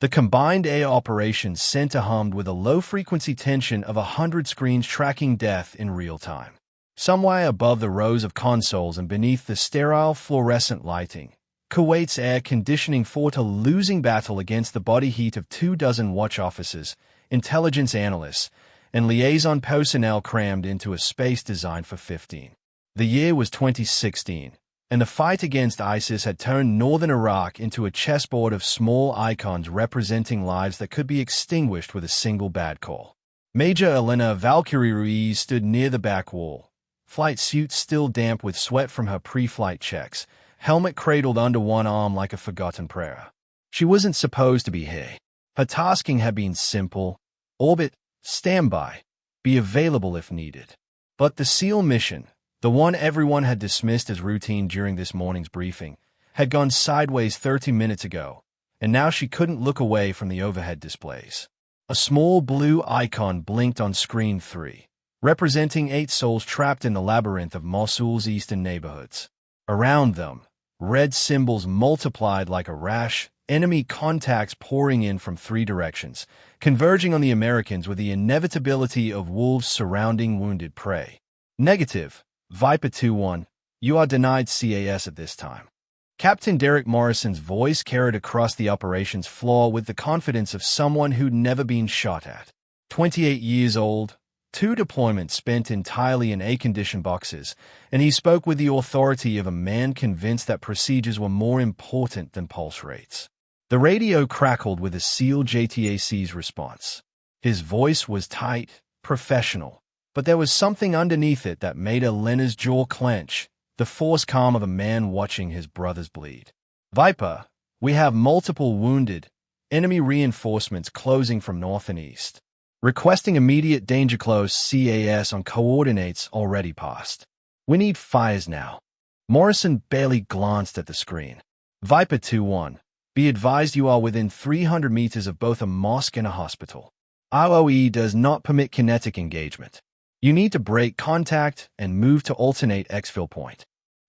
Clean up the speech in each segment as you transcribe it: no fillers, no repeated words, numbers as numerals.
The combined air operations center hummed with a low-frequency tension of 100 screens tracking death in real time. Somewhere above the rows of consoles and beneath the sterile fluorescent lighting, Kuwait's air conditioning fought a losing battle against the body heat of 24 watch officers, intelligence analysts, and liaison personnel crammed into a space designed for 15. The year was 2016, and the fight against ISIS had turned northern Iraq into a chessboard of small icons representing lives that could be extinguished with a single bad call. Major Elena Valkyrie Ruiz stood near the back wall, flight suit still damp with sweat from her pre-flight checks, helmet cradled under one arm like a forgotten prayer. She wasn't supposed to be here. Her tasking had been simple: orbit, standby, be available if needed. But the SEAL mission, the one everyone had dismissed as routine during this morning's briefing, had gone sideways 30 minutes ago, and now she couldn't look away from the overhead displays. A small blue icon blinked on screen 3, representing 8 souls trapped in the labyrinth of Mosul's eastern neighborhoods. Around them, red symbols multiplied like a rash, enemy contacts pouring in from 3 directions, converging on the Americans with the inevitability of wolves surrounding wounded prey. Negative. Viper 2-1, you are denied CAS at this time. Captain Derek Morrison's voice carried across the operations floor with the confidence of someone who'd never been shot at. 28 years old, 2 deployments spent entirely in air-conditioned boxes, and he spoke with the authority of a man convinced that procedures were more important than pulse rates. The radio crackled with a SEAL JTAC's response. His voice was tight, professional, but there was something underneath it that made Elena's jaw clench, the forced calm of a man watching his brothers bleed. Viper, we have multiple wounded, enemy reinforcements closing from north and east. Requesting immediate danger close CAS on coordinates already passed. We need fires now. Morrison barely glanced at the screen. Viper 2-1, be advised you are within 300 meters of both a mosque and a hospital. ROE does not permit kinetic engagement. You need to break contact and move to alternate exfil point.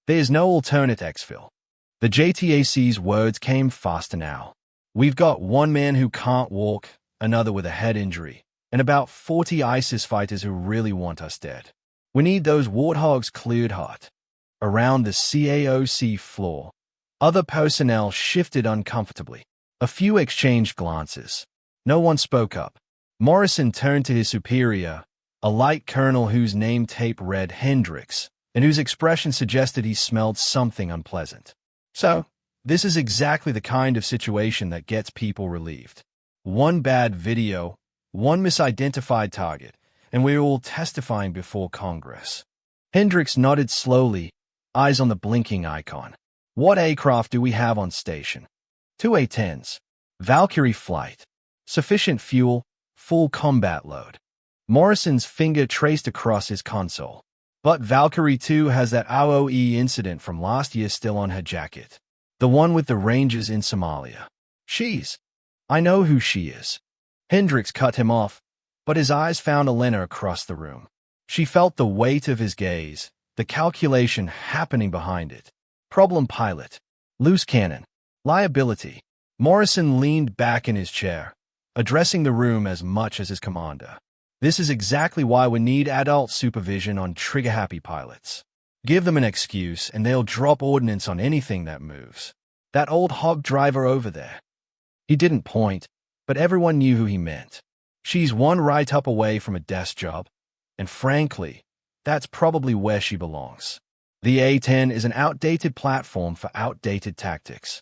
There is no alternate exfil. The JTAC's words came faster now. We've got 1 man who can't walk, another with a head injury, and about 40 ISIS fighters who really want us dead. We need those warthogs cleared hot. Around the CAOC floor, other personnel shifted uncomfortably. A few exchanged glances. No one spoke up. Morrison turned to his superior, a light colonel whose name tape read Hendricks, and whose expression suggested he smelled something unpleasant. So, this is exactly the kind of situation that gets people relieved. 1 bad video, 1 misidentified target, and we're all testifying before Congress. Hendricks nodded slowly, eyes on the blinking icon. What aircraft do we have on station? 2 A-10s. Valkyrie flight. Sufficient fuel, full combat load. Morrison's finger traced across his console. But Valkyrie 2 has that ROE incident from last year still on her jacket. The one with the Rangers in Somalia. I know who she is. Hendricks cut him off, but his eyes found Elena across the room. She felt the weight of his gaze, the calculation happening behind it. Problem pilot. Loose cannon. Liability. Morrison leaned back in his chair, addressing the room as much as his commander. This is exactly why we need adult supervision on trigger-happy pilots. Give them an excuse and they'll drop ordnance on anything that moves. That old hog driver over there. He didn't point, but everyone knew who he meant. She's 1 write-up away from a desk job, and frankly, that's probably where she belongs. The A-10 is an outdated platform for outdated tactics.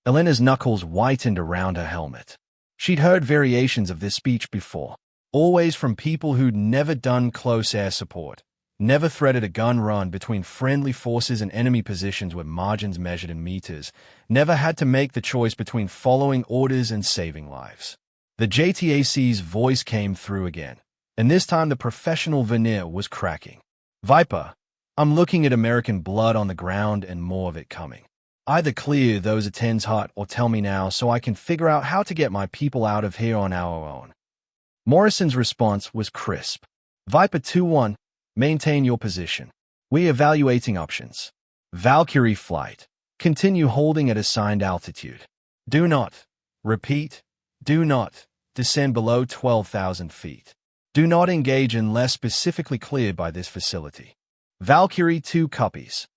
Elena's knuckles whitened around her helmet. She'd heard variations of this speech before. Always from people who'd never done close air support, never threaded a gun run between friendly forces and enemy positions with margins measured in meters, never had to make the choice between following orders and saving lives. The JTAC's voice came through again, and this time the professional veneer was cracking. Viper, I'm looking at American blood on the ground and more of it coming. Either clear those A-10s hot or tell me now so I can figure out how to get my people out of here on our own. Morrison's response was crisp. Viper 2-1, maintain your position. We're evaluating options. Valkyrie flight. Continue holding at assigned altitude. Do not, repeat, Do not descend below 12,000 feet. Do not engage unless specifically cleared by this facility. Valkyrie 2 copies.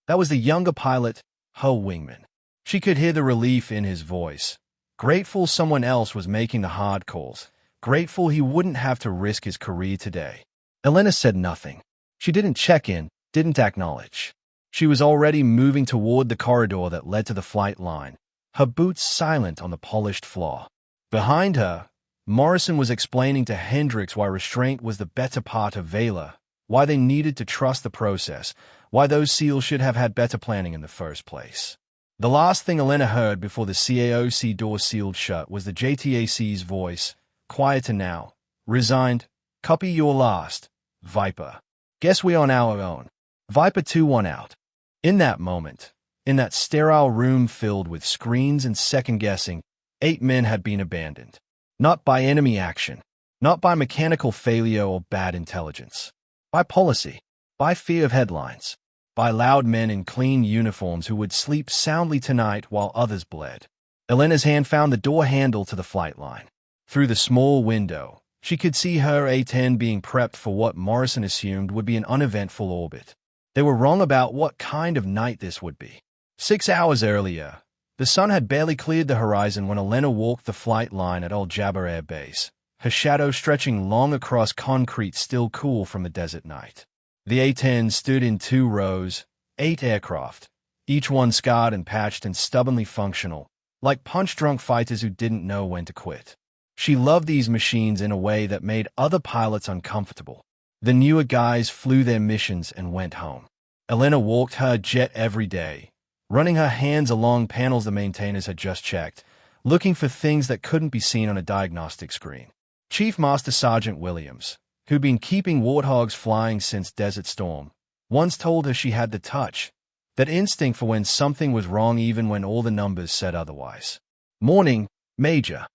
That was the younger pilot, her wingman. She could hear the relief in his voice. Grateful someone else was making the hard calls. Grateful he wouldn't have to risk his career today. Elena said nothing. She didn't check in, didn't acknowledge. She was already moving toward the corridor that led to the flight line, her boots silent on the polished floor. Behind her, Morrison was explaining to Hendricks why restraint was the better part of valor, why they needed to trust the process, why those SEALs should have had better planning in the first place. The last thing Elena heard before the CAOC door sealed shut was the JTAC's voice, quieter now, resigned. Copy your last, Viper. Guess we're on our own. Viper 2-1 out. In that moment, in that sterile room filled with screens and second-guessing, 8 men had been abandoned. Not by enemy action, not by mechanical failure or bad intelligence. By policy, by fear of headlines, by loud men in clean uniforms who would sleep soundly tonight while others bled. Elena's hand found the door handle to the flight line. Through the small window, she could see her A-10 being prepped for what Morrison assumed would be an uneventful orbit. They were wrong about what kind of night this would be. 6 hours earlier, the sun had barely cleared the horizon when Elena walked the flight line at Al Jaber Air Base, her shadow stretching long across concrete still cool from the desert night. The A-10 stood in 2 rows, 8 aircraft, each one scarred and patched and stubbornly functional, like punch-drunk fighters who didn't know when to quit. She loved these machines in a way that made other pilots uncomfortable. The newer guys flew their missions and went home. Elena walked her jet every day, running her hands along panels the maintainers had just checked, looking for things that couldn't be seen on a diagnostic screen. Chief Master Sergeant Williams, who'd been keeping warthogs flying since Desert Storm, once told her she had the touch, that instinct for when something was wrong even when all the numbers said otherwise. Morning, Major.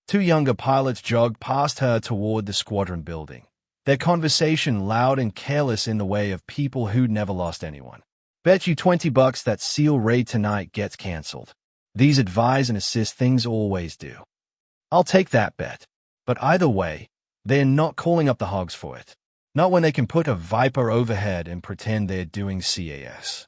2 younger pilots jogged past her toward the squadron building, their conversation loud and careless in the way of people who'd never lost anyone. Bet you $20 that SEAL raid tonight gets cancelled. These advise and assist things always do. I'll take that bet. But either way, they're not calling up the hogs for it. Not when they can put a Viper overhead and pretend they're doing CAS.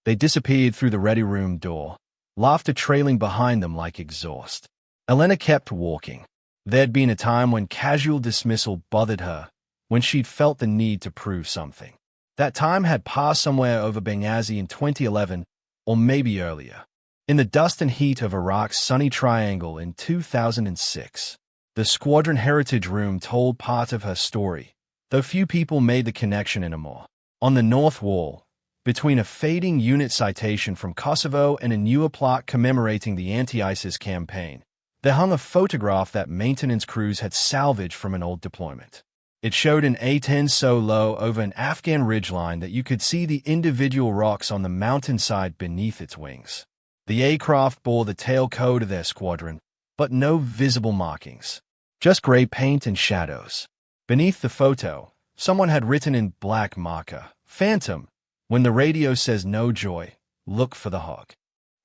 They disappeared through the ready room door, laughter trailing behind them like exhaust. Elena kept walking. There'd been a time when casual dismissal bothered her, when she'd felt the need to prove something. That time had passed somewhere over Benghazi in 2011, or maybe earlier. In the dust and heat of Iraq's sunny triangle in 2006, the Squadron Heritage Room told part of her story, though few people made the connection anymore. On the north wall, between a fading unit citation from Kosovo and a newer plaque commemorating the anti-ISIS campaign, there hung a photograph that maintenance crews had salvaged from an old deployment. It showed an A-10 so low over an Afghan ridgeline that you could see the individual rocks on the mountainside beneath its wings. The aircraft bore the tail code of their squadron, but no visible markings, just gray paint and shadows. Beneath the photo, someone had written in black marker, "Phantom, when the radio says no joy, look for the hog."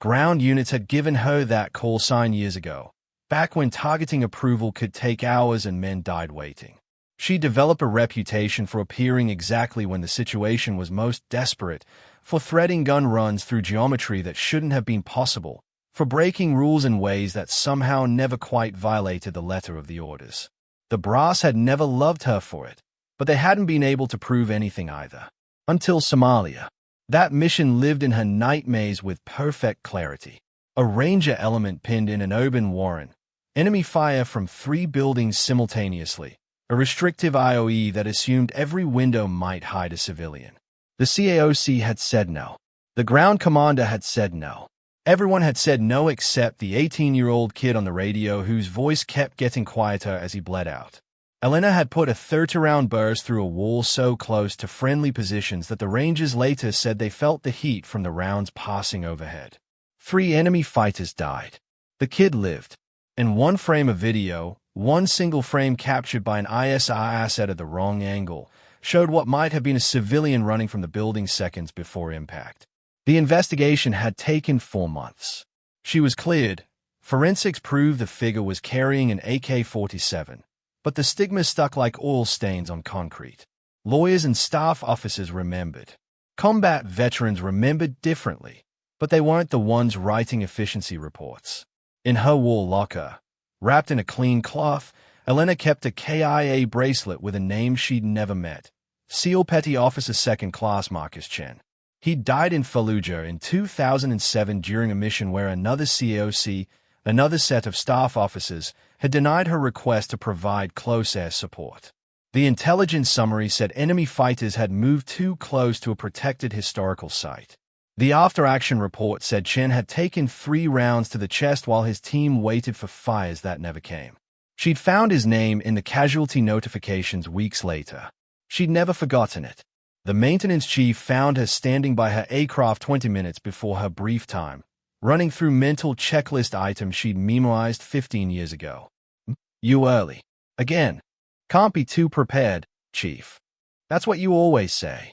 Ground units had given her that call sign years ago, back when targeting approval could take hours and men died waiting. She developed a reputation for appearing exactly when the situation was most desperate, for threading gun runs through geometry that shouldn't have been possible, for breaking rules in ways that somehow never quite violated the letter of the orders. The brass had never loved her for it, but they hadn't been able to prove anything either. Until Somalia. That mission lived in her nightmares with perfect clarity. A ranger element pinned in an urban warren, enemy fire from 3 buildings simultaneously, a restrictive IOE that assumed every window might hide a civilian. The CAOC had said no. The ground commander had said no. Everyone had said no except the 18-year-old kid on the radio whose voice kept getting quieter as he bled out. Elena had put a 30-round burst through a wall so close to friendly positions that the Rangers later said they felt the heat from the rounds passing overhead. 3 enemy fighters died. The kid lived. In one frame of video, one single frame captured by an ISR asset at the wrong angle, showed what might have been a civilian running from the building seconds before impact. The investigation had taken 4 months. She was cleared Forensics proved the figure was carrying an AK-47, but the stigma stuck like oil stains on concrete. Lawyers and staff officers remembered. Combat veterans remembered differently, but they weren't the ones writing efficiency reports. In her wall locker, wrapped in a clean cloth, Elena kept a KIA bracelet with a name she'd never met. SEAL Petty Officer 2nd Class Marcus Chen. He died in Fallujah in 2007 during a mission where another CAOC, another set of staff officers, had denied her request to provide close air support. The intelligence summary said enemy fighters had moved too close to a protected historical site. The after-action report said Chen had taken 3 rounds to the chest while his team waited for fires that never came. She'd found his name in the casualty notifications weeks later. She'd never forgotten it. The maintenance chief found her standing by her aircraft 20 minutes before her brief time, running through mental checklist items she'd memorized 15 years ago. You early. Again. Can't be too prepared, Chief. That's what you always say.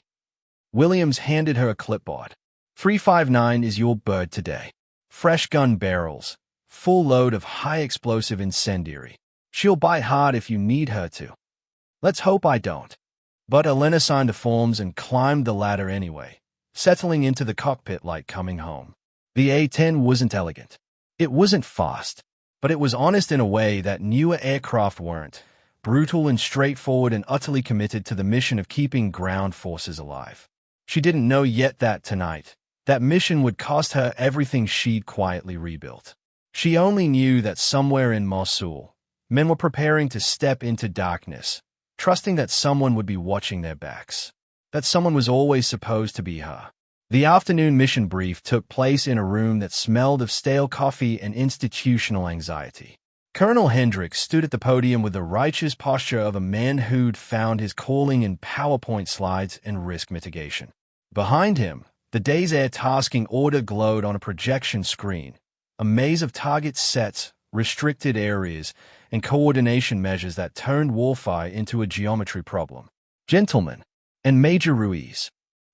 Williams handed her a clipboard. 359 is your bird today. Fresh gun barrels. Full load of high-explosive incendiary. She'll bite hard if you need her to. Let's hope I don't. But Elena signed the forms and climbed the ladder anyway, settling into the cockpit like coming home. The A-10 wasn't elegant. It wasn't fast, but it was honest in a way that newer aircraft weren't, brutal and straightforward and utterly committed to the mission of keeping ground forces alive. She didn't know yet that tonight, that mission would cost her everything she'd quietly rebuilt. She only knew that somewhere in Mosul, men were preparing to step into darkness, trusting that someone would be watching their backs, that someone was always supposed to be her. The afternoon mission brief took place in a room that smelled of stale coffee and institutional anxiety. Colonel Hendricks stood at the podium with the righteous posture of a man who'd found his calling in PowerPoint slides and risk mitigation. Behind him, the day's air tasking order glowed on a projection screen, a maze of target sets, restricted areas, and coordination measures that turned warfare into a geometry problem. Gentlemen, and Major Ruiz.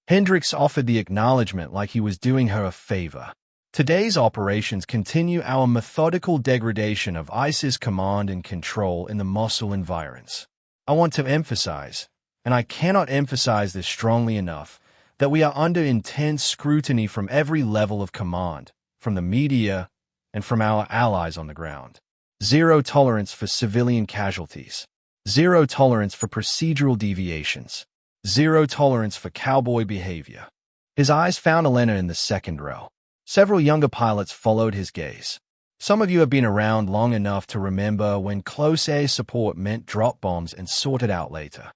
Hendricks offered the acknowledgement like he was doing her a favor. Today's operations continue our methodical degradation of ISIS command and control in the Mosul environs. I want to emphasize, and I cannot emphasize this strongly enough, that we are under intense scrutiny from every level of command, from the media, and from our allies on the ground. Zero tolerance for civilian casualties. Zero tolerance for procedural deviations. Zero tolerance for cowboy behavior. His eyes found Elena in the second row. Several younger pilots followed his gaze. Some of you have been around long enough to remember when close air support meant drop bombs and sort it out later.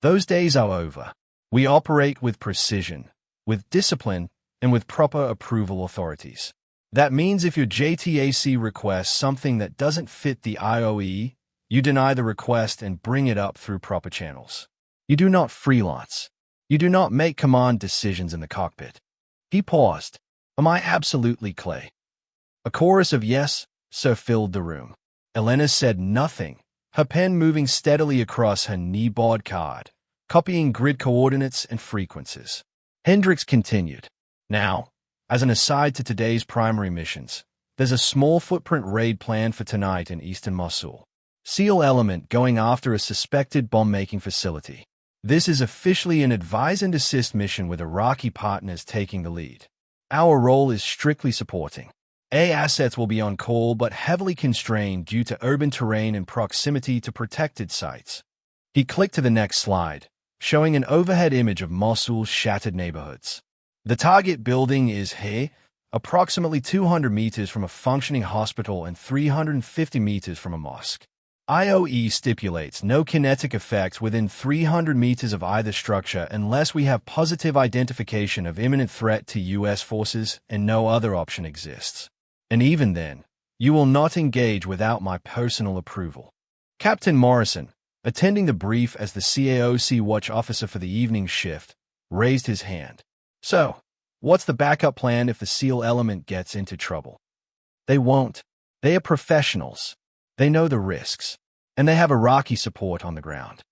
Those days are over. We operate with precision, with discipline, and with proper approval authorities. That means if your JTAC requests something that doesn't fit the IOE, you deny the request and bring it up through proper channels. You do not freelance. You do not make command decisions in the cockpit. He paused. Am I absolutely Clay? A chorus of yes, sir filled the room. Elena said nothing, her pen moving steadily across her kneeboard card, copying grid coordinates and frequencies. Hendricks continued. Now, as an aside to today's primary missions, there's a small footprint raid planned for tonight in eastern Mosul. SEAL element going after a suspected bomb-making facility. This is officially an advise and assist mission with Iraqi partners taking the lead. Our role is strictly supporting. A assets will be on call but heavily constrained due to urban terrain and proximity to protected sites. He clicked to the next slide, showing an overhead image of Mosul's shattered neighborhoods. The target building is here, approximately 200 meters from a functioning hospital and 350 meters from a mosque. IOE stipulates no kinetic effects within 300 meters of either structure unless we have positive identification of imminent threat to U.S. forces and no other option exists. And even then, you will not engage without my personal approval. Captain Morrison, attending the brief as the CAOC watch officer for the evening shift, raised his hand. So, what's the backup plan if the SEAL element gets into trouble? They won't. They are professionals. They know the risks, and they have Iraqi support on the ground.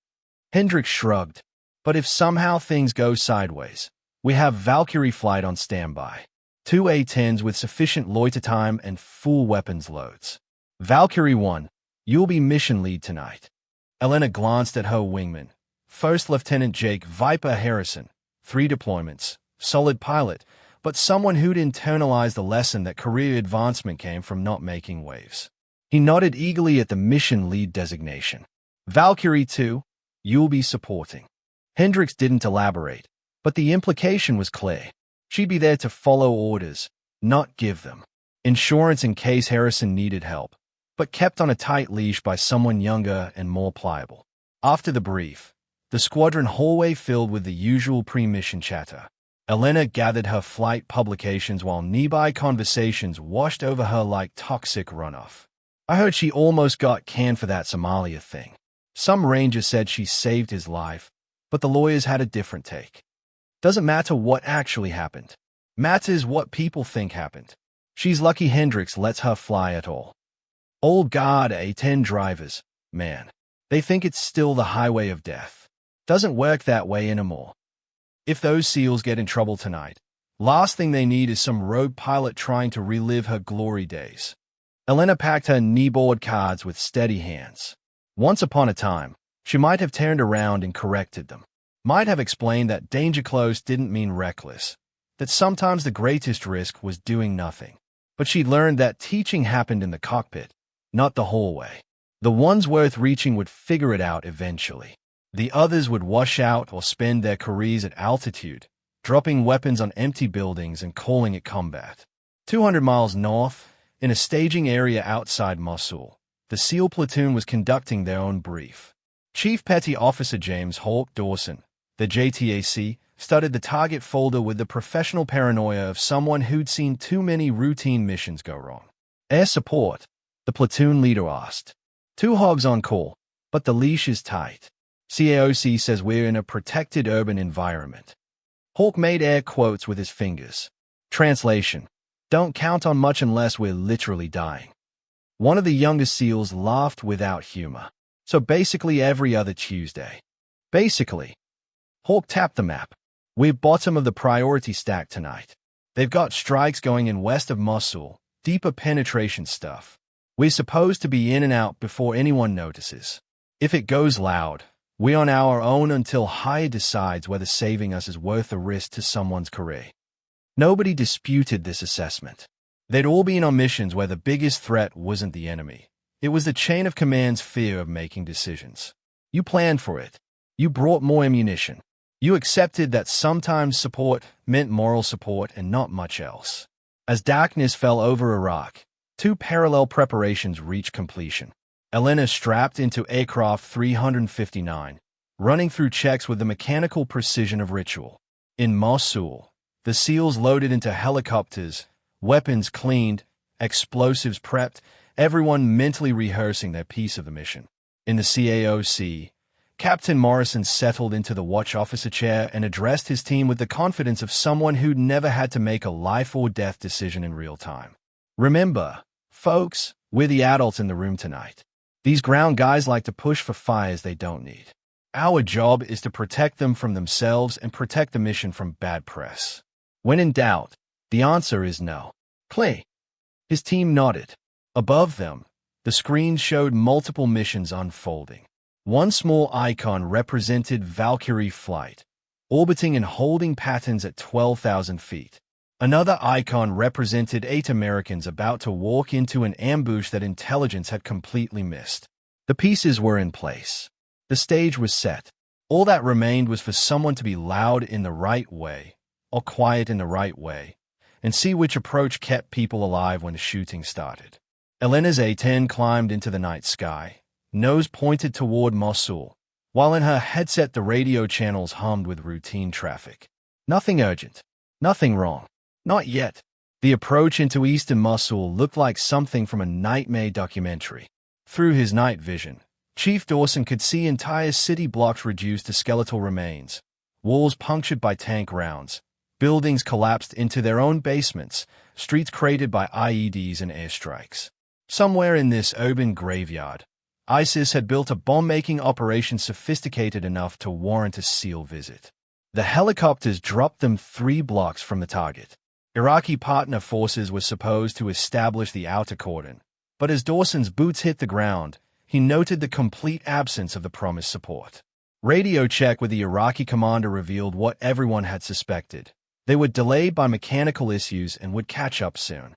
Hendricks shrugged. But if somehow things go sideways, we have Valkyrie flight on standby. 2 A-10s with sufficient loiter time and full weapons loads. Valkyrie 1, you'll be mission lead tonight. Elena glanced at her wingman. First Lieutenant Jake Viper Harrison, 3 deployments, solid pilot, but someone who'd internalized the lesson that career advancement came from not making waves. He nodded eagerly at the mission lead designation. Valkyrie 2, you'll be supporting. Hendricks didn't elaborate, but the implication was clear. She'd be there to follow orders, not give them. Insurance in case Harrison needed help, but kept on a tight leash by someone younger and more pliable. After the brief, the squadron hallway filled with the usual pre-mission chatter. Elena gathered her flight publications while nearby conversations washed over her like toxic runoff. I heard she almost got canned for that Somalia thing. Some ranger said she saved his life, but the lawyers had a different take. Doesn't matter what actually happened. Matters what people think happened. She's lucky Hendricks lets her fly at all. Old guard A-10 drivers, man. They think it's still the highway of death. Doesn't work that way anymore. If those SEALs get in trouble tonight, last thing they need is some rogue pilot trying to relive her glory days. Elena packed her kneeboard cards with steady hands. Once upon a time, she might have turned around and corrected them. Might have explained that danger close didn't mean reckless, that sometimes the greatest risk was doing nothing. But she'd learned that teaching happened in the cockpit, not the hallway. The ones worth reaching would figure it out eventually. The others would wash out or spend their careers at altitude, dropping weapons on empty buildings and calling it combat. 200 miles north, in a staging area outside Mosul, the SEAL platoon was conducting their own brief. Chief Petty Officer James Hawk Dawson, the JTAC, studied the target folder with the professional paranoia of someone who'd seen too many routine missions go wrong. Air support, the platoon leader asked. 2 hogs on call, but the leash is tight. CAOC says we're in a protected urban environment. Hawk made air quotes with his fingers. Translation: don't count on much unless we're literally dying. One of the youngest SEALs laughed without humor. So basically every other Tuesday. Basically. Hawk tapped the map. We're bottom of the priority stack tonight. They've got strikes going in west of Mosul, deeper penetration stuff. We're supposed to be in and out before anyone notices. If it goes loud, we're on our own until Higher decides whether saving us is worth the risk to someone's career. Nobody disputed this assessment. They'd all been on missions where the biggest threat wasn't the enemy. It was the chain of command's fear of making decisions. You planned for it. You brought more ammunition. You accepted that sometimes support meant moral support and not much else. As darkness fell over Iraq, 2 parallel preparations reached completion. Elena strapped into aircraft 359, running through checks with the mechanical precision of ritual. In Mosul, the SEALs loaded into helicopters, weapons cleaned, explosives prepped, everyone mentally rehearsing their piece of the mission. In the CAOC, Captain Morrison settled into the watch officer chair and addressed his team with the confidence of someone who'd never had to make a life-or-death decision in real time. Remember, folks, we're the adults in the room tonight. These ground guys like to push for fires they don't need. Our job is to protect them from themselves and protect the mission from bad press. When in doubt, the answer is no. Clay. His team nodded. Above them, the screen showed multiple missions unfolding. One small icon represented Valkyrie flight, orbiting and holding patterns at 12,000 feet. Another icon represented 8 Americans about to walk into an ambush that intelligence had completely missed. The pieces were in place. The stage was set. All that remained was for someone to be loud in the right way, or quiet in the right way, and see which approach kept people alive when the shooting started. Elena's A-10 climbed into the night sky, nose pointed toward Mosul, while in her headset the radio channels hummed with routine traffic. Nothing urgent. Nothing wrong. Not yet. The approach into eastern Mosul looked like something from a nightmare documentary. Through his night vision, Chief Dawson could see entire city blocks reduced to skeletal remains, walls punctured by tank rounds, buildings collapsed into their own basements, streets cratered by IEDs and airstrikes. Somewhere in this urban graveyard, ISIS had built a bomb-making operation sophisticated enough to warrant a SEAL visit. The helicopters dropped them 3 blocks from the target. Iraqi partner forces were supposed to establish the outer cordon, but as Dawson's boots hit the ground, he noted the complete absence of the promised support. Radio check with the Iraqi commander revealed what everyone had suspected. They were delayed by mechanical issues and would catch up soon.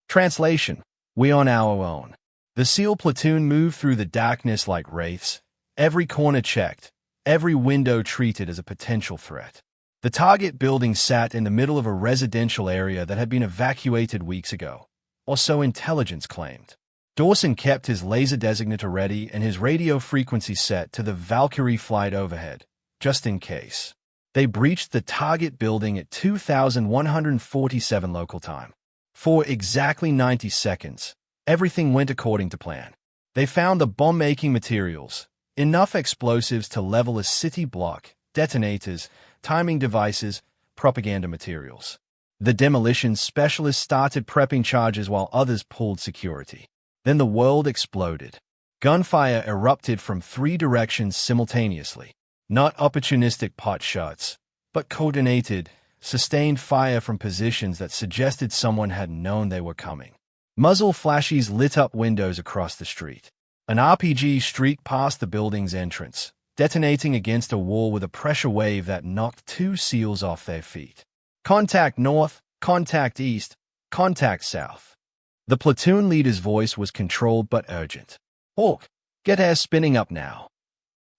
Translation: We on our own. The SEAL platoon moved through the darkness like wraiths, every corner checked, every window treated as a potential threat. The target building sat in the middle of a residential area that had been evacuated weeks ago, or so intelligence claimed. Dawson kept his laser designator ready and his radio frequency set to the Valkyrie flight overhead, just in case. They breached the target building at 2147 local time. For exactly 90 seconds, everything went according to plan. They found the bomb-making materials, enough explosives to level a city block, detonators, timing devices, propaganda materials. The demolition specialists started prepping charges while others pulled security. Then the world exploded. Gunfire erupted from 3 directions simultaneously. Not opportunistic pot shots, but coordinated, sustained fire from positions that suggested someone had known they were coming. Muzzle flashes lit up windows across the street. An RPG streaked past the building's entrance, detonating against a wall with a pressure wave that knocked 2 SEALs off their feet. Contact north, contact east, contact south. The platoon leader's voice was controlled but urgent. Hawk, get air spinning up now.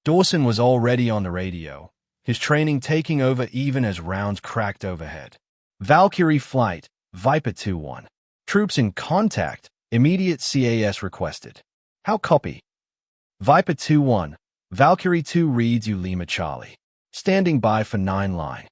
Dawson was already on the radio, his training taking over even as rounds cracked overhead. Valkyrie flight, Viper 2-1. Troops in contact, immediate CAS requested. How copy? Viper 2-1. Valkyrie 2 reads you Lima Charlie. Standing by for 9 line.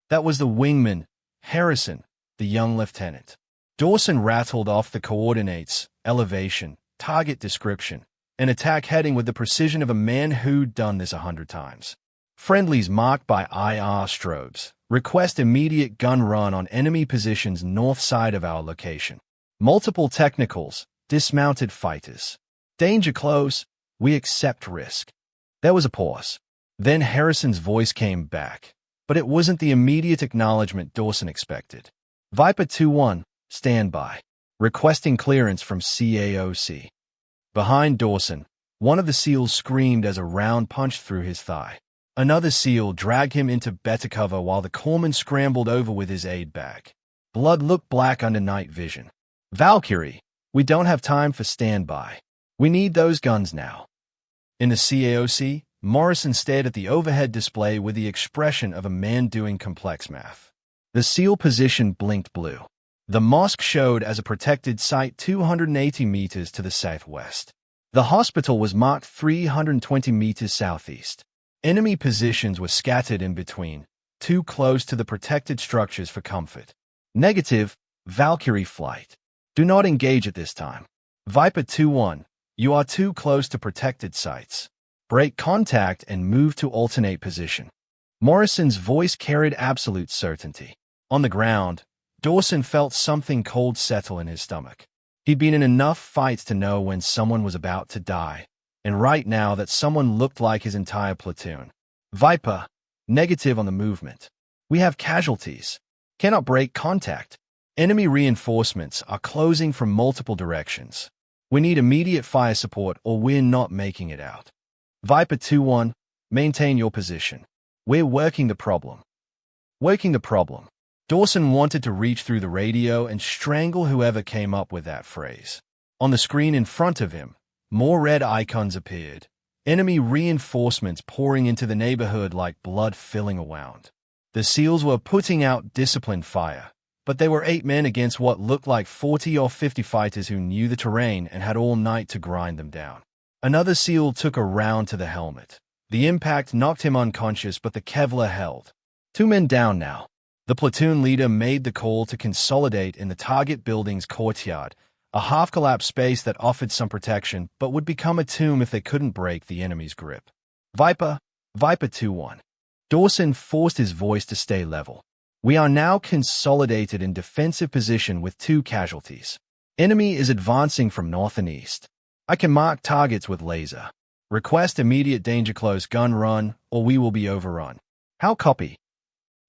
That was the wingman, Harrison, the young lieutenant. Dawson rattled off the coordinates, elevation, target description, and attack heading with the precision of a man who'd done this 100 times. Friendlies marked by IR strobes. Request immediate gun run on enemy positions north side of our location. Multiple technicals, dismounted fighters. Danger close, we accept risk. There was a pause. Then Harrison's voice came back, but it wasn't the immediate acknowledgement Dawson expected. Viper 2-1, stand by. Requesting clearance from CAOC. Behind Dawson, one of the SEALs screamed as a round punched through his thigh. Another SEAL dragged him into better cover while the corpsman scrambled over with his aid bag. Blood looked black under night vision. Valkyrie, we don't have time for standby. We need those guns now. In the CAOC, Morrison stared at the overhead display with the expression of a man doing complex math. The SEAL position blinked blue. The mosque showed as a protected site 280 meters to the southwest. The hospital was marked 320 meters southeast. Enemy positions were scattered in between, too close to the protected structures for comfort. Negative, Valkyrie flight. Do not engage at this time. Viper 2-1, you are too close to protected sites. Break contact and move to alternate position. Morrison's voice carried absolute certainty. On the ground, Dawson felt something cold settle in his stomach. He'd been in enough fights to know when someone was about to die, and right now that someone looked like his entire platoon. Viper, negative on the movement. We have casualties. Cannot break contact. Enemy reinforcements are closing from multiple directions. We need immediate fire support or we're not making it out. Viper 2-1, maintain your position. We're working the problem. Working the problem. Dawson wanted to reach through the radio and strangle whoever came up with that phrase. On the screen in front of him, more red icons appeared. Enemy reinforcements pouring into the neighborhood like blood filling a wound. The SEALs were putting out disciplined fire, but they were 8 men against what looked like 40 or 50 fighters who knew the terrain and had all night to grind them down. Another SEAL took a round to the helmet. The impact knocked him unconscious, but the Kevlar held. 2 men down now. The platoon leader made the call to consolidate in the target building's courtyard, a half-collapsed space that offered some protection but would become a tomb if they couldn't break the enemy's grip. Viper 2-1. Dawson forced his voice to stay level. We are now consolidated in defensive position with 2 casualties. Enemy is advancing from north and east. I can mark targets with laser. Request immediate danger close gun run or we will be overrun. How copy?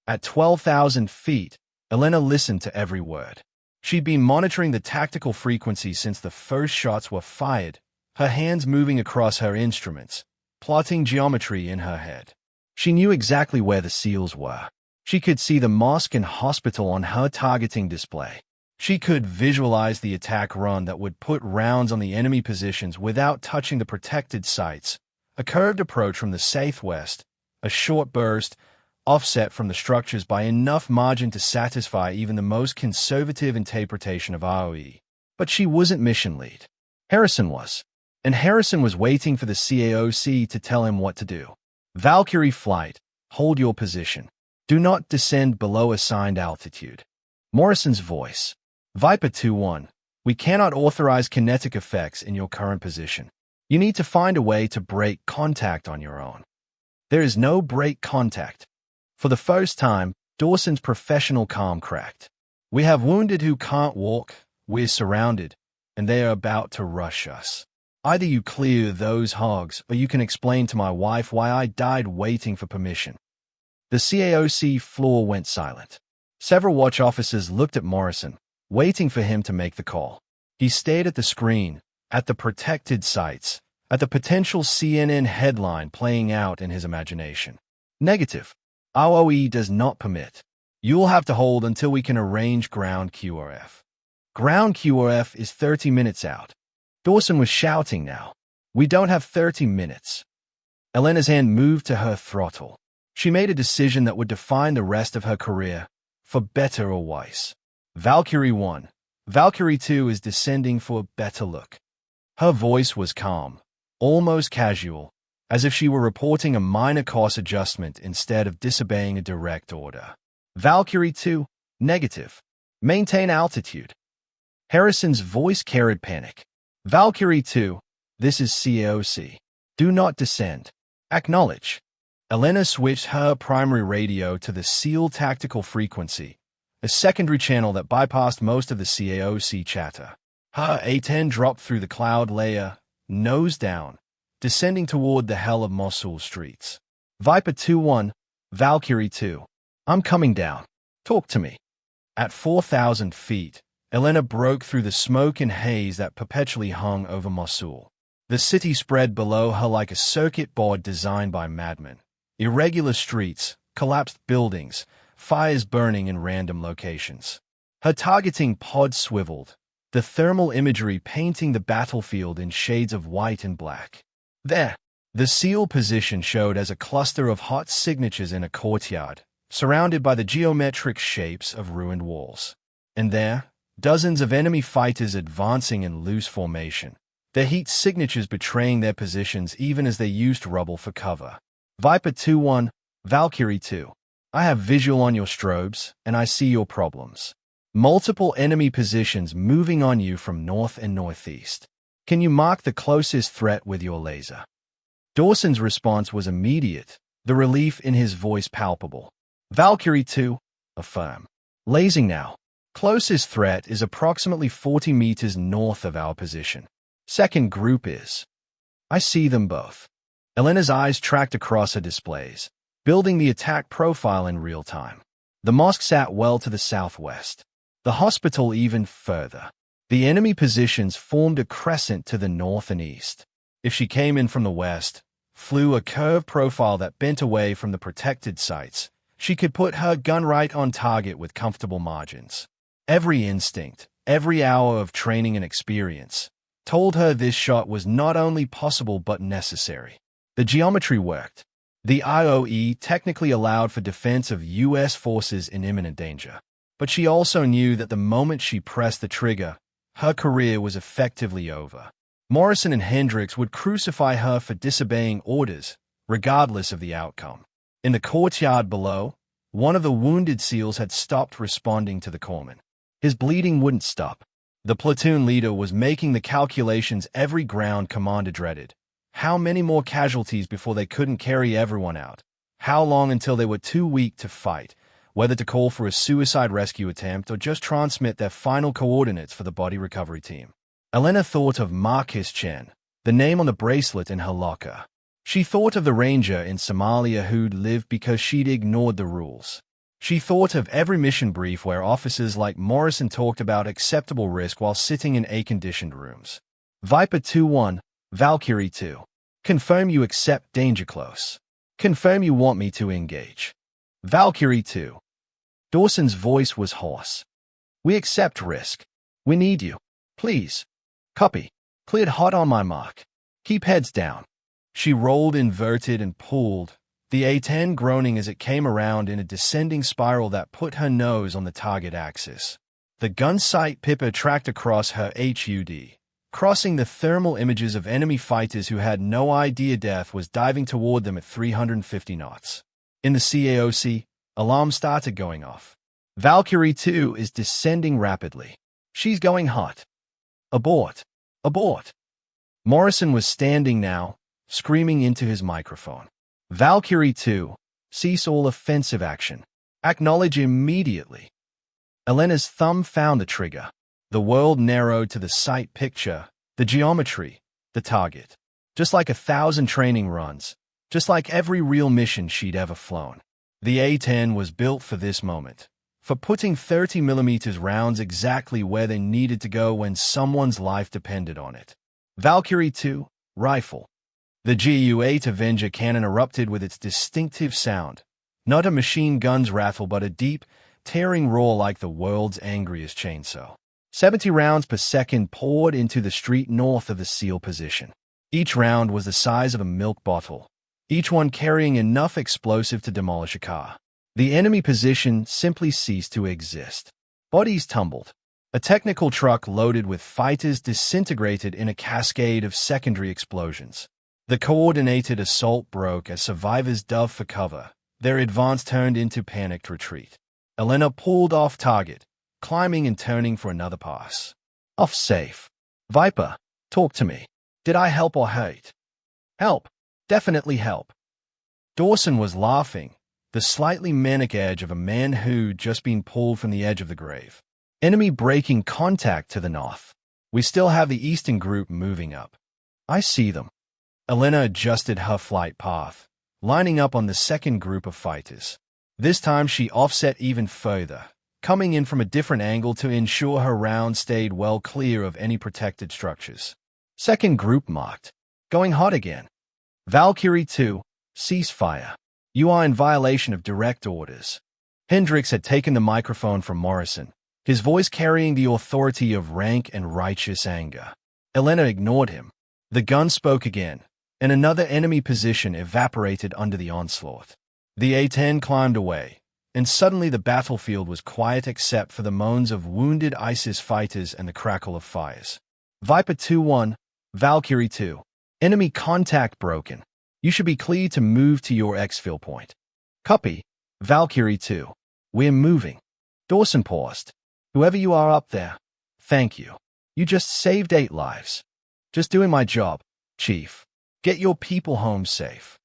At 12,000 feet, Elena listened to every word. She'd been monitoring the tactical frequency since the first shots were fired, her hands moving across her instruments, plotting geometry in her head. She knew exactly where the SEALs were. She could see the mosque and hospital on her targeting display. She could visualize the attack run that would put rounds on the enemy positions without touching the protected sites, a curved approach from the southwest, a short burst, offset from the structures by enough margin to satisfy even the most conservative interpretation of ROE. But she wasn't mission lead. Harrison was. And Harrison was waiting for the CAOC to tell him what to do. Valkyrie flight, hold your position. Do not descend below assigned altitude. Morrison's voice. Viper 2-1, we cannot authorize kinetic effects in your current position. You need to find a way to break contact on your own. There is no break contact. For the first time, Dawson's professional calm cracked. We have wounded who can't walk, we're surrounded, and they are about to rush us. Either you clear those hogs, or you can explain to my wife why I died waiting for permission. The CAOC floor went silent. Several watch officers looked at Morrison, waiting for him to make the call. He stared at the screen, at the protected sites, at the potential CNN headline playing out in his imagination. Negative. ROE does not permit. You'll have to hold until we can arrange ground QRF. Ground QRF is 30 minutes out. Dawson was shouting now. We don't have 30 minutes. Elena's hand moved to her throttle. She made a decision that would define the rest of her career, for better or worse. Valkyrie 1. Valkyrie 2 is descending for a better look. Her voice was calm, almost casual, as if she were reporting a minor course adjustment instead of disobeying a direct order. Valkyrie 2, negative. Maintain altitude. Harrison's voice carried panic. Valkyrie 2, this is CAOC. Do not descend. Acknowledge. Elena switched her primary radio to the SEAL tactical frequency, a secondary channel that bypassed most of the CAOC chatter. Her A-10 dropped through the cloud layer, nose down, descending toward the hell of Mosul streets. Viper 2-1, Valkyrie 2. I'm coming down. Talk to me. At 4,000 feet, Elena broke through the smoke and haze that perpetually hung over Mosul. The city spread below her like a circuit board designed by madmen. Irregular streets, collapsed buildings, fires burning in random locations. Her targeting pod swiveled, the thermal imagery painting the battlefield in shades of white and black. There, the SEAL position showed as a cluster of hot signatures in a courtyard, surrounded by the geometric shapes of ruined walls. And there, dozens of enemy fighters advancing in loose formation, their heat signatures betraying their positions even as they used rubble for cover. Viper 2-1, Valkyrie 2. I have visual on your strobes, and I see your problems. Multiple enemy positions moving on you from north and northeast. Can you mark the closest threat with your laser? Dawson's response was immediate, the relief in his voice palpable. Valkyrie 2, affirm. Lasing now. Closest threat is approximately 40 meters north of our position. Second group is. I see them both. Elena's eyes tracked across her displays, building the attack profile in real time. The mosque sat well to the southwest. The hospital even further. The enemy positions formed a crescent to the north and east. If she came in from the west, flew a curved profile that bent away from the protected sites, she could put her gun right on target with comfortable margins. Every instinct, every hour of training and experience, told her this shot was not only possible but necessary. The geometry worked. The IOE technically allowed for defense of U.S. forces in imminent danger. But she also knew that the moment she pressed the trigger, her career was effectively over. Morrison and Hendricks would crucify her for disobeying orders, regardless of the outcome. In the courtyard below, one of the wounded SEALs had stopped responding to the corpsman. His bleeding wouldn't stop. The platoon leader was making the calculations every ground commander dreaded. How many more casualties before they couldn't carry everyone out? How long until they were too weak to fight? Whether to call for a suicide rescue attempt or just transmit their final coordinates for the body recovery team. Elena thought of Marcus Chen, the name on the bracelet in her locker. She thought of the ranger in Somalia who'd lived because she'd ignored the rules. She thought of every mission brief where officers like Morrison talked about acceptable risk while sitting in air-conditioned rooms. Viper 2-1, Valkyrie 2. Confirm you accept danger close. Confirm you want me to engage. Valkyrie 2. Dawson's voice was hoarse. We accept risk. We need you. Please. Copy. Cleared hot on my mark. Keep heads down. She rolled inverted and pulled, the A-10 groaning as it came around in a descending spiral that put her nose on the target axis. The gun sight pipper tracked across her HUD, crossing the thermal images of enemy fighters who had no idea death was diving toward them at 350 knots. In the CAOC, alarms started going off. Valkyrie 2 is descending rapidly. She's going hot. Abort. Abort. Morrison was standing now, screaming into his microphone. Valkyrie 2, cease all offensive action. Acknowledge immediately. Elena's thumb found the trigger. The world narrowed to the sight picture, the geometry, the target. Just like 1,000 training runs, just like every real mission she'd ever flown. The A-10 was built for this moment, for putting 30mm rounds exactly where they needed to go when someone's life depended on it. Valkyrie 2, rifle. The GU-8 Avenger cannon erupted with its distinctive sound, not a machine gun's rattle but a deep, tearing roar like the world's angriest chainsaw. 70 rounds per second poured into the street north of the SEAL position. Each round was the size of a milk bottle, each one carrying enough explosive to demolish a car. The enemy position simply ceased to exist. Bodies tumbled. A technical truck loaded with fighters disintegrated in a cascade of secondary explosions. The coordinated assault broke as survivors dove for cover. Their advance turned into panicked retreat. Elena pulled off target, climbing and turning for another pass. Off safe. Viper, talk to me. Did I help or hurt? Help. Definitely help. Dawson was laughing, the slightly manic edge of a man who'd just been pulled from the edge of the grave. Enemy breaking contact to the north. We still have the eastern group moving up. I see them. Elena adjusted her flight path, lining up on the second group of fighters. This time she offset even further, coming in from a different angle to ensure her round stayed well clear of any protected structures. Second group marked. Going hot again. Valkyrie 2, cease fire. You are in violation of direct orders. Hendricks had taken the microphone from Morrison, his voice carrying the authority of rank and righteous anger. Elena ignored him. The gun spoke again, and another enemy position evaporated under the onslaught. The A-10 climbed away, and suddenly the battlefield was quiet except for the moans of wounded ISIS fighters and the crackle of fires. Viper 2-1, Valkyrie 2. Enemy contact broken. You should be cleared to move to your exfil point. Copy. Valkyrie 2. We're moving. Dawson paused. Whoever you are up there, thank you. You just saved 8 lives. Just doing my job, Chief. Get your people home safe.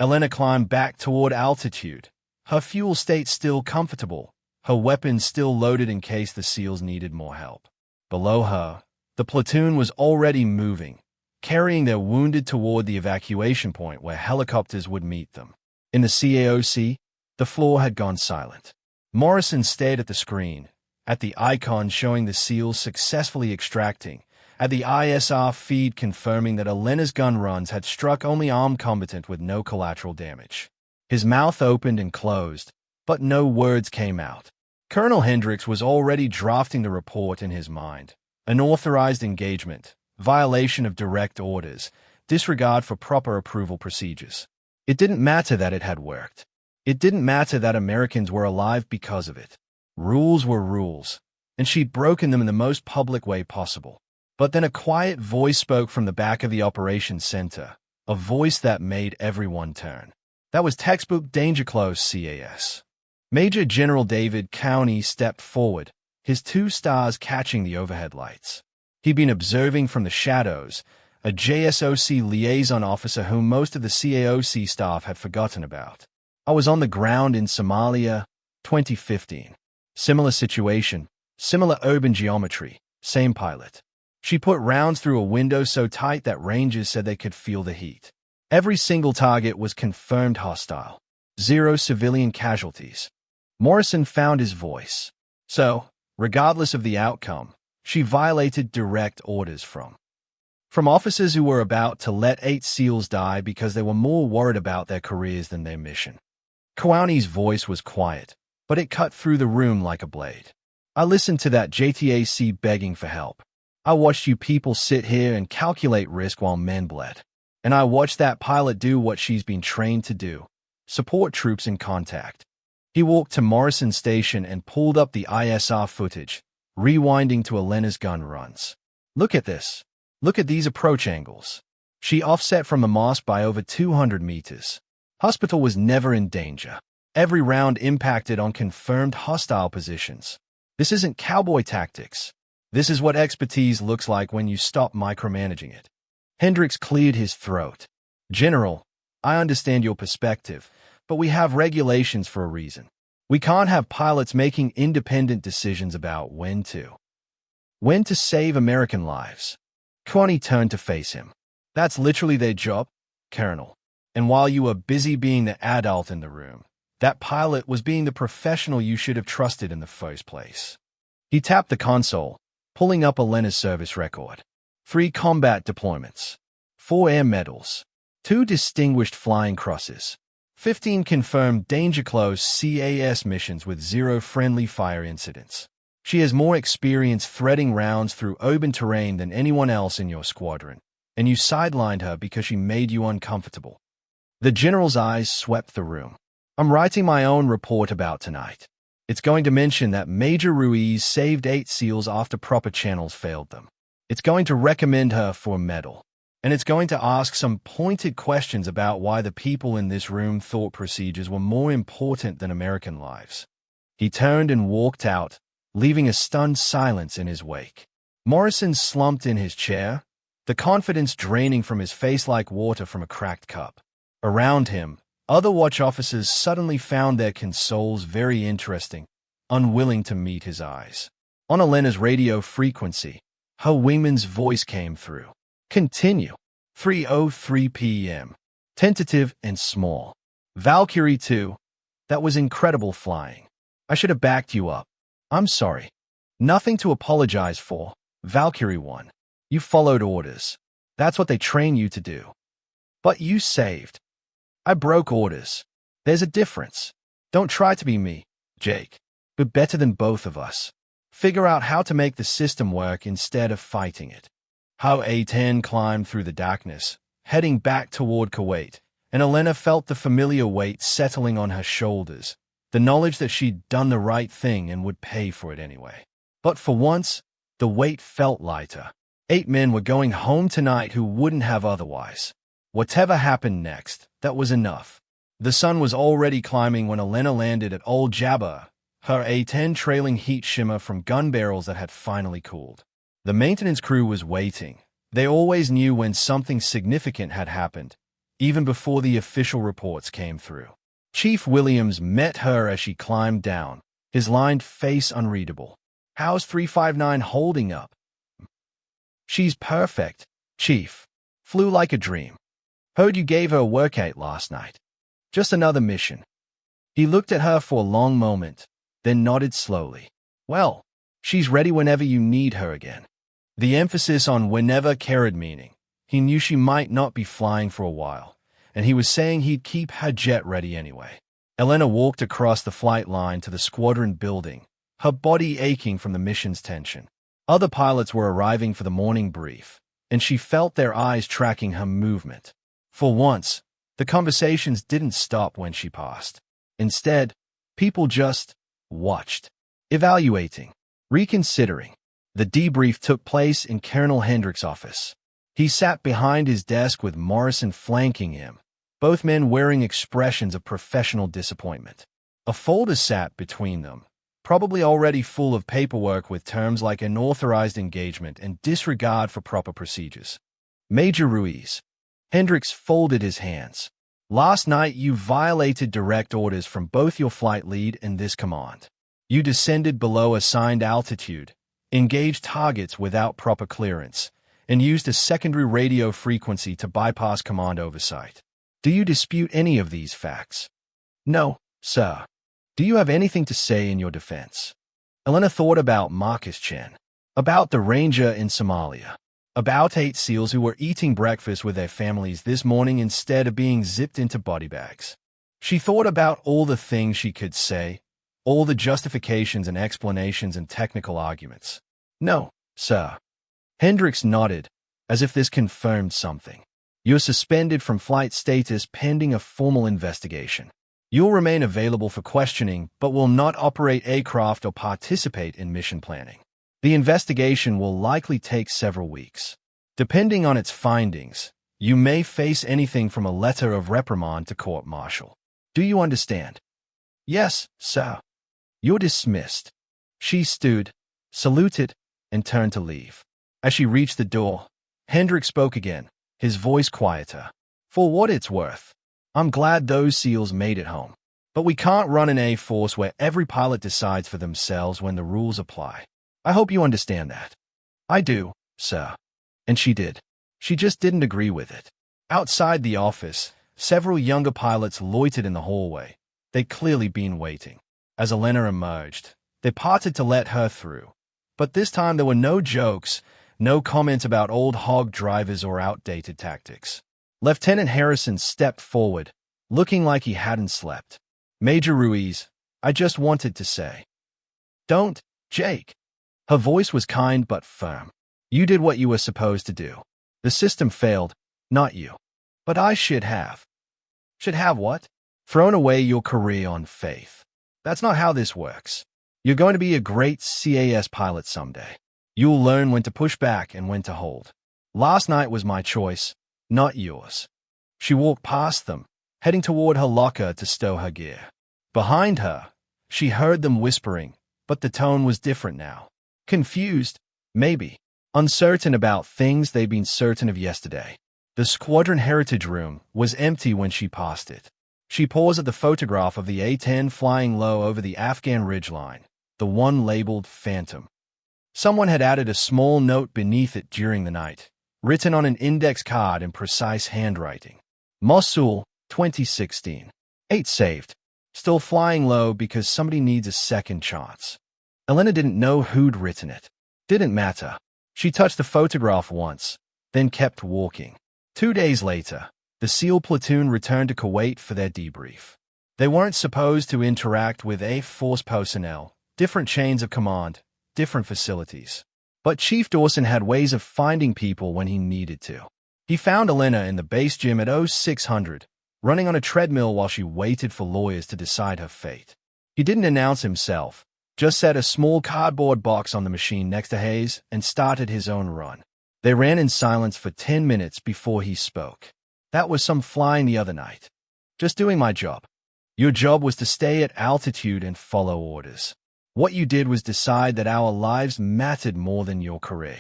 Elena climbed back toward altitude, her fuel state still comfortable, her weapons still loaded in case the SEALs needed more help. Below her, the platoon was already moving, carrying their wounded toward the evacuation point where helicopters would meet them. In the CAOC, the floor had gone silent. Morrison stared at the screen, at the icon showing the SEALs successfully extracting, at the ISR feed confirming that Elena's gun runs had struck only armed combatant with no collateral damage. His mouth opened and closed, but no words came out. Colonel Hendricks was already drafting the report in his mind. Unauthorized engagement, violation of direct orders, disregard for proper approval procedures. It didn't matter that it had worked. It didn't matter that Americans were alive because of it. Rules were rules, and she'd broken them in the most public way possible. But then a quiet voice spoke from the back of the operations center, a voice that made everyone turn. That was textbook danger close CAS. Major General David Cowney stepped forward, his 2 stars catching the overhead lights. He'd been observing from the shadows, a JSOC liaison officer whom most of the CAOC staff had forgotten about. I was on the ground in Somalia, 2015. Similar situation, similar urban geometry, same pilot. She put rounds through a window so tight that rangers said they could feel the heat. Every single target was confirmed hostile. 0 civilian casualties. Morrison found his voice. So, regardless of the outcome, she violated direct orders from officers who were about to let 8 SEALs die because they were more worried about their careers than their mission. Kowani's voice was quiet, but it cut through the room like a blade. I listened to that JTAC begging for help. I watched you people sit here and calculate risk while men bled. And I watched that pilot do what she's been trained to do, support troops in contact. He walked to Morrison Station and pulled up the ISR footage, rewinding to Elena's gun runs. Look at this. Look at these approach angles. She offset from the mosque by over 200 meters. Hospital was never in danger. Every round impacted on confirmed hostile positions. This isn't cowboy tactics. This is what expertise looks like when you stop micromanaging it. Hendricks cleared his throat. General, I understand your perspective, but we have regulations for a reason. We can't have pilots making independent decisions about when to save American lives. Connie turned to face him. That's literally their job, Colonel. And while you were busy being the adult in the room, that pilot was being the professional you should have trusted in the first place. He tapped the console, pulling up Elena's service record. 3 combat deployments, 4 air medals, 2 distinguished flying crosses, 15 confirmed danger-close CAS missions with 0 friendly fire incidents. She has more experience threading rounds through open terrain than anyone else in your squadron, and you sidelined her because she made you uncomfortable. The general's eyes swept the room. I'm writing my own report about tonight. It's going to mention that Major Ruiz saved 8 SEALs after proper channels failed them. It's going to recommend her for a medal. And it's going to ask some pointed questions about why the people in this room thought procedures were more important than American lives. He turned and walked out, leaving a stunned silence in his wake. Morrison slumped in his chair, the confidence draining from his face like water from a cracked cup. Around him, other watch officers suddenly found their consoles very interesting, unwilling to meet his eyes. On Elena's radio frequency, her wingman's voice came through. Continue. 3:03 p.m. Tentative and small. Valkyrie 2. That was incredible flying. I should have backed you up. I'm sorry. Nothing to apologize for. Valkyrie 1. You followed orders. That's what they train you to do. But you saved. I broke orders. There's a difference. Don't try to be me, Jake. But better than both of us. Figure out how to make the system work instead of fighting it. How A-10 climbed through the darkness, heading back toward Kuwait, and Elena felt the familiar weight settling on her shoulders, the knowledge that she'd done the right thing and would pay for it anyway. But for once, the weight felt lighter. 8 men were going home tonight who wouldn't have otherwise. Whatever happened next, that was enough. The sun was already climbing when Elena landed at Old Jabba, her A-10 trailing heat shimmer from gun barrels that had finally cooled. The maintenance crew was waiting. They always knew when something significant had happened, even before the official reports came through. Chief Williams met her as she climbed down, his lined face unreadable. How's 359 holding up? She's perfect, Chief. Flew like a dream. Heard you gave her a workout last night. Just another mission. He looked at her for a long moment, then nodded slowly. Well, she's ready whenever you need her again. The emphasis on whenever carried meaning. He knew she might not be flying for a while, and he was saying he'd keep her jet ready anyway. Elena walked across the flight line to the squadron building, her body aching from the mission's tension. Other pilots were arriving for the morning brief, and she felt their eyes tracking her movement. For once, the conversations didn't stop when she passed. Instead, people just watched, evaluating, reconsidering. The debrief took place in Colonel Hendricks' office. He sat behind his desk with Morrison flanking him, both men wearing expressions of professional disappointment. A folder sat between them, probably already full of paperwork with terms like unauthorized engagement and disregard for proper procedures. Major Ruiz. Hendricks folded his hands. Last night you violated direct orders from both your flight lead and this command. You descended below assigned altitude, engaged targets without proper clearance, and used a secondary radio frequency to bypass command oversight. Do you dispute any of these facts? No, sir. Do you have anything to say in your defense? Elena thought about Marcus Chen, about the ranger in Somalia, about 8 SEALs who were eating breakfast with their families this morning instead of being zipped into body bags. She thought about all the things she could say, all the justifications and explanations and technical arguments. No, sir. Hendricks nodded, as if this confirmed something. You're suspended from flight status pending a formal investigation. You'll remain available for questioning, but will not operate aircraft or participate in mission planning. The investigation will likely take several weeks. Depending on its findings, you may face anything from a letter of reprimand to court-martial. Do you understand? Yes, sir. You're dismissed. She stood, saluted, and turned to leave. As she reached the door, Hendricks spoke again, his voice quieter. For what it's worth, I'm glad those SEALs made it home. But we can't run an Air Force where every pilot decides for themselves when the rules apply. I hope you understand that. I do, sir. And she did. She just didn't agree with it. Outside the office, several younger pilots loitered in the hallway. They'd clearly been waiting. As Elena emerged, they parted to let her through. But this time there were no jokes, no comments about old hog drivers or outdated tactics. Lieutenant Harrison stepped forward, looking like he hadn't slept. Major Ruiz, I just wanted to say. Don't, Jake. Her voice was kind but firm. You did what you were supposed to do. The system failed, not you. But I should have. Should have what? Thrown away your career on faith. That's not how this works. You're going to be a great CAS pilot someday. You'll learn when to push back and when to hold. Last night was my choice, not yours. She walked past them, heading toward her locker to stow her gear. Behind her, she heard them whispering, but the tone was different now. Confused, maybe. Uncertain about things they'd been certain of yesterday. The squadron heritage room was empty when she passed it. She paused at the photograph of the A-10 flying low over the Afghan ridgeline, the one labeled Phantom. Someone had added a small note beneath it during the night, written on an index card in precise handwriting. Mosul, 2016. 8 saved. Still flying low because somebody needs a second chance. Elena didn't know who'd written it. Didn't matter. She touched the photograph once, then kept walking. 2 days later, the SEAL platoon returned to Kuwait for their debrief. They weren't supposed to interact with Air Force personnel, different chains of command, different facilities. But Chief Dawson had ways of finding people when he needed to. He found Elena in the base gym at 0600, running on a treadmill while she waited for lawyers to decide her fate. He didn't announce himself, just set a small cardboard box on the machine next to Hayes and started his own run. They ran in silence for 10 minutes before he spoke. That was some flying the other night. Just doing my job. Your job was to stay at altitude and follow orders. What you did was decide that our lives mattered more than your career.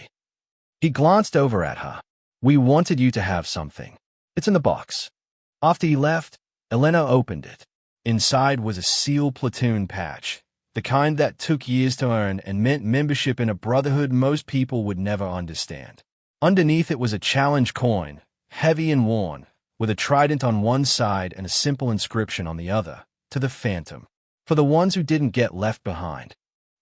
He glanced over at her. We wanted you to have something. It's in the box. After he left, Elena opened it. Inside was a SEAL platoon patch, the kind that took years to earn and meant membership in a brotherhood most people would never understand. Underneath it was a challenge coin, heavy and worn, with a trident on one side and a simple inscription on the other, to the Phantom, for the ones who didn't get left behind.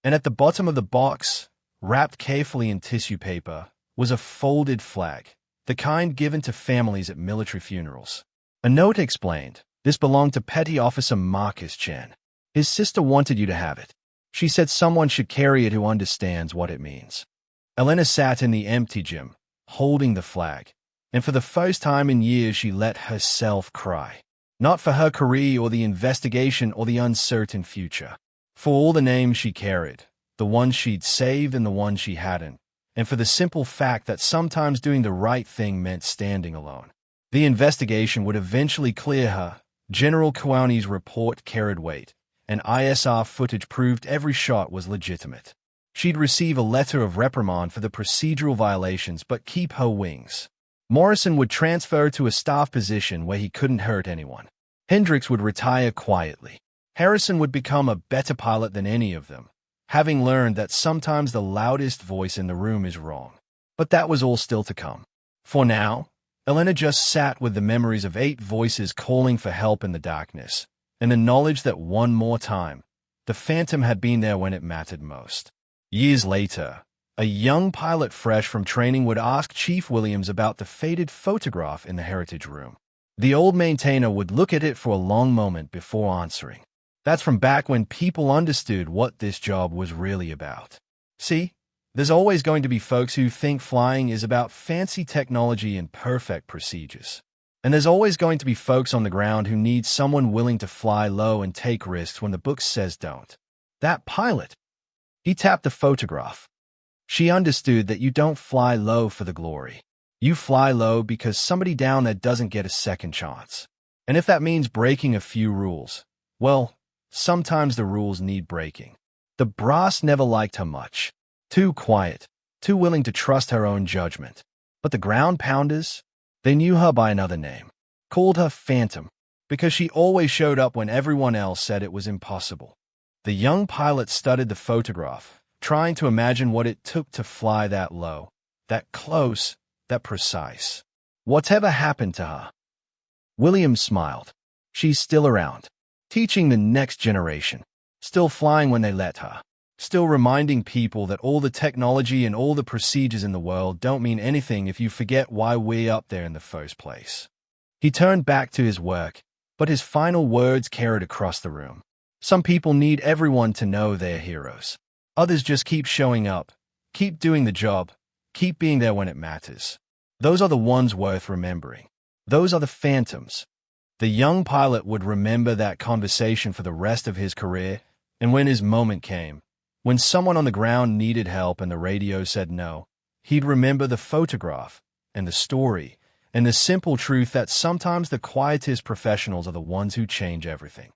And at the bottom of the box, wrapped carefully in tissue paper, was a folded flag, the kind given to families at military funerals. A note explained, this belonged to Petty Officer Marcus Chen. His sister wanted you to have it. She said someone should carry it who understands what it means. Elena sat in the empty gym, holding the flag, and for the first time in years she let herself cry. Not for her career or the investigation or the uncertain future. For all the names she carried, the ones she'd saved and the ones she hadn't, and for the simple fact that sometimes doing the right thing meant standing alone. The investigation would eventually clear her. General Kouani's report carried weight, and ISR footage proved every shot was legitimate. She'd receive a letter of reprimand for the procedural violations but keep her wings. Morrison would transfer to a staff position where he couldn't hurt anyone. Hendricks would retire quietly. Harrison would become a better pilot than any of them, having learned that sometimes the loudest voice in the room is wrong. But that was all still to come. For now, Elena just sat with the memories of 8 voices calling for help in the darkness, and the knowledge that one more time, the Phantom had been there when it mattered most. Years later, a young pilot fresh from training would ask Chief Williams about the faded photograph in the heritage room. The old maintainer would look at it for a long moment before answering. That's from back when people understood what this job was really about. See, there's always going to be folks who think flying is about fancy technology and perfect procedures. And there's always going to be folks on the ground who need someone willing to fly low and take risks when the book says don't. That pilot, he tapped the photograph. She understood that you don't fly low for the glory. You fly low because somebody down there doesn't get a second chance. And if that means breaking a few rules, well, sometimes the rules need breaking. The brass never liked her much. Too quiet, too willing to trust her own judgment. But the ground pounders, they knew her by another name, called her Phantom, because she always showed up when everyone else said it was impossible. The young pilot studied the photograph, trying to imagine what it took to fly that low, that close, that precise. Whatever happened to her? William smiled. She's still around, teaching the next generation, still flying when they let her, still reminding people that all the technology and all the procedures in the world don't mean anything if you forget why we're up there in the first place. He turned back to his work, but his final words carried across the room. Some people need everyone to know they're heroes. Others just keep showing up, keep doing the job, keep being there when it matters. Those are the ones worth remembering. Those are the Phantoms. The young pilot would remember that conversation for the rest of his career, and when his moment came, when someone on the ground needed help and the radio said no, he'd remember the photograph and the story and the simple truth that sometimes the quietest professionals are the ones who change everything.